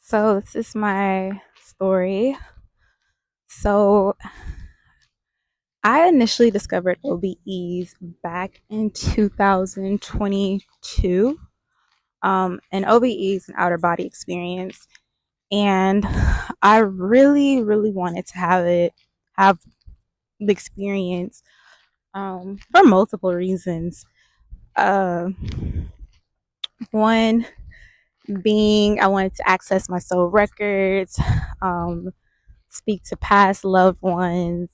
So this is my story. So I initially discovered OBEs back in 2022. And OBE is an outer body experience, and I really, really wanted to have the experience for multiple reasons. Uh, One being I wanted to access my soul records, um, speak to past loved ones,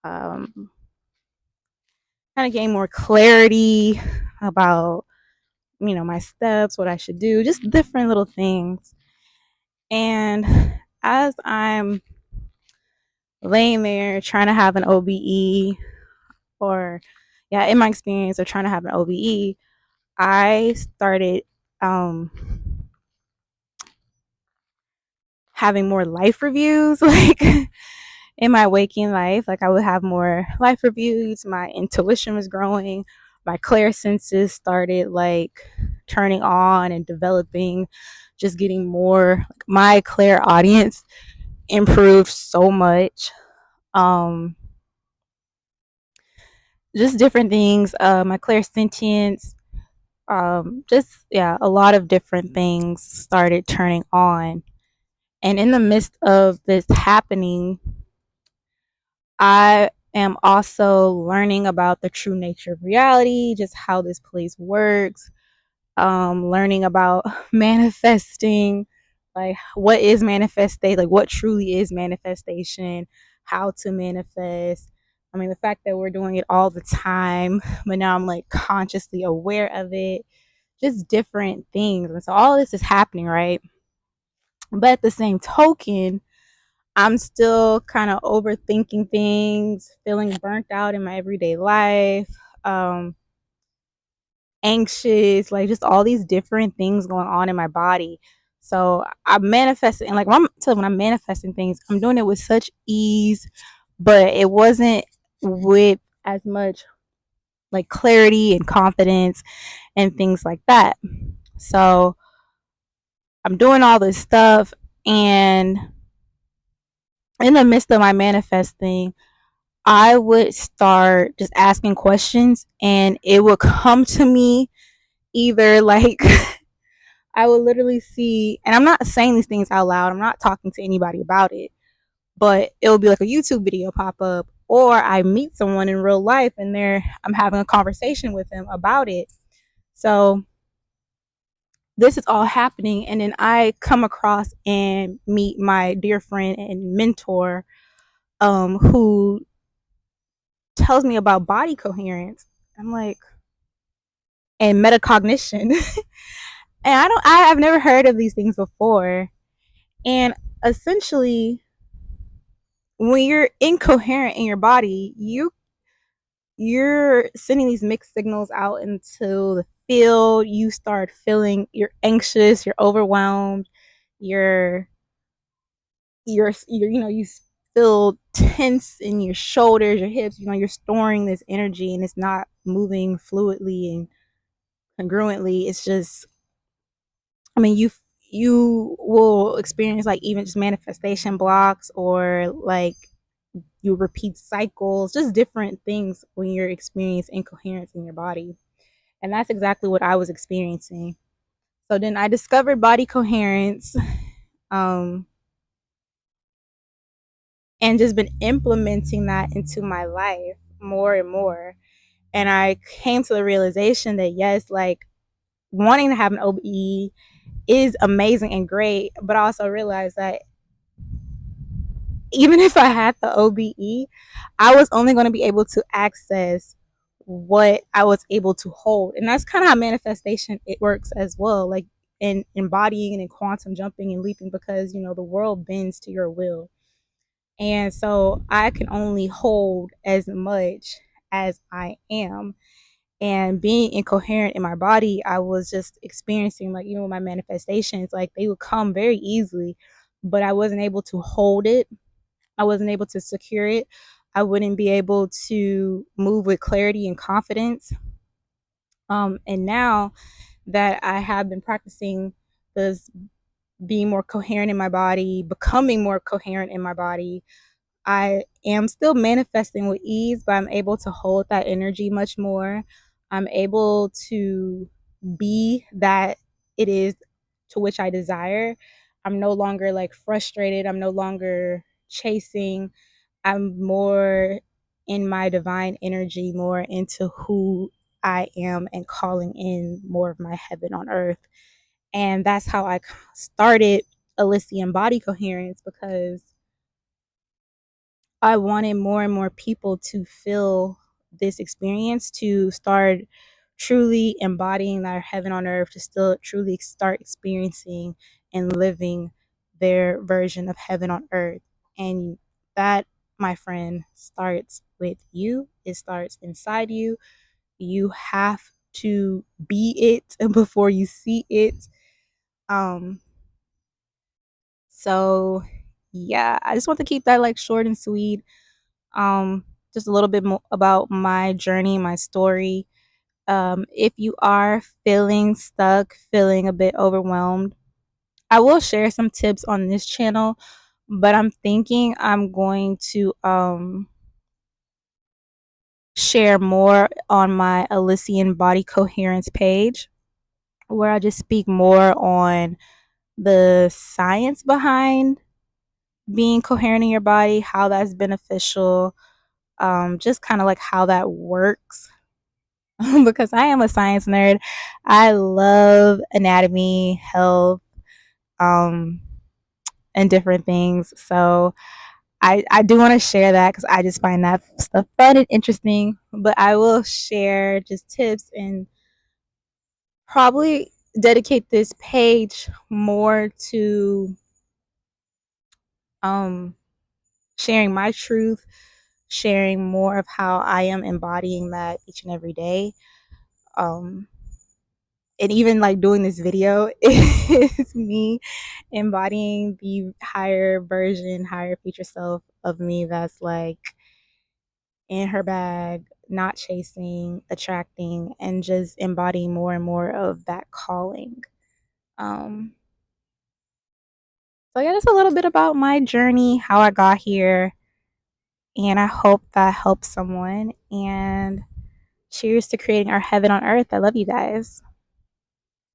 um, kind of gain more clarity about my steps, what I should do, just different little things. And as I'm laying there trying to have an OBE, or yeah, in my experience of trying to have an OBE, I started um having more life reviews like in my waking life. Like I would have more life reviews, my intuition was growing, my clairsenses started like turning on and developing, just getting more, like, my clairaudience improved so much. um just different things, my clairsentience, just yeah, a lot of different things started turning on. And in the midst of this happening, I am also learning about the true nature of reality, just how this place works, learning about manifesting, like what is manifestation, like what truly is manifestation, how to manifest. I mean, the fact that we're doing it all the time, but now I'm like consciously aware of it, just different things. And so all this is happening, right? But at the same token, I'm still kind of overthinking things, feeling burnt out in my everyday life, um, anxious, like just all these different things going on in my body. So I'm manifesting, and like when I'm manifesting things, I'm doing it with such ease, but it wasn't with as much like clarity and confidence and things like that. So I'm doing all this stuff, and in the midst of my manifesting, I would start just asking questions, and it would come to me either like I would literally see, and I'm not saying these things out loud, I'm not talking to anybody about it, but it will be like a YouTube video pop up, or I meet someone in real life and I'm having a conversation with them about it. So this is all happening, and then I come across and meet my dear friend and mentor, who tells me about body coherence. I'm like, and metacognition. And I've never heard of these things before. And essentially, when you're incoherent in your body, you're sending these mixed signals out into the field. You start feeling, you're anxious, you're overwhelmed, you're you feel tense in your shoulders, your hips. You're storing this energy, and it's not moving fluidly and congruently. It's just, I mean, you will experience like even just manifestation blocks, or like you repeat cycles, just different things when you're experiencing incoherence in your body. And that's exactly what I was experiencing. So then I discovered body coherence, um, and just been implementing that into my life more and more. And I came to the realization that yes, like wanting to have an OBE is amazing and great, but I also realized that even if I had the OBE, I was only going to be able to access what I was able to hold. And that's kind of how manifestation it works as well, like in embodying and in quantum jumping and leaping, because the world bends to your will. And so I can only hold as much as I am. And being incoherent in my body, I was just experiencing, like, my manifestations, like they would come very easily, but I wasn't able to hold it. I wasn't able to secure it. I wouldn't be able to move with clarity and confidence. And now that I have been practicing this being more coherent in my body, becoming more coherent in my body. I am still manifesting with ease, but I'm able to hold that energy much more. I'm able to be that it is to which I desire. I'm no longer like frustrated. I'm no longer chasing. I'm more in my divine energy, more into who I am and calling in more of my heaven on earth. And that's how I started Elysian Body Coherence, because I wanted more and more people to feel this experience, to start truly embodying that heaven on earth, to still truly start experiencing and living their version of heaven on earth. And that, my friend, starts with you. It starts inside you. You have to be it before you see it. Um, so yeah, I just want to keep that like short and sweet. Um, just a little bit more about my journey, my story. If you are feeling stuck, feeling a bit overwhelmed, I will share some tips on this channel, but I'm thinking I'm going to share more on my Elysian Body Coherence page, where I just speak more on the science behind being coherent in your body, how that's beneficial, just kind of like how that works. Because I am a science nerd. I love anatomy, health, um, and different things. So I do want to share that because I just find that stuff fun and interesting. But I will share just tips and probably dedicate this page more to um, sharing my truth, sharing more of how I am embodying that each and every day. Um, and even like doing this video is me embodying the higher version, higher future self of me that's like in her bag, not chasing, attracting, and just embodying more and more of that calling. Um, so yeah, that's a little bit about my journey, how I got here, and I hope that helps someone. And cheers to creating our heaven on earth. I love you guys.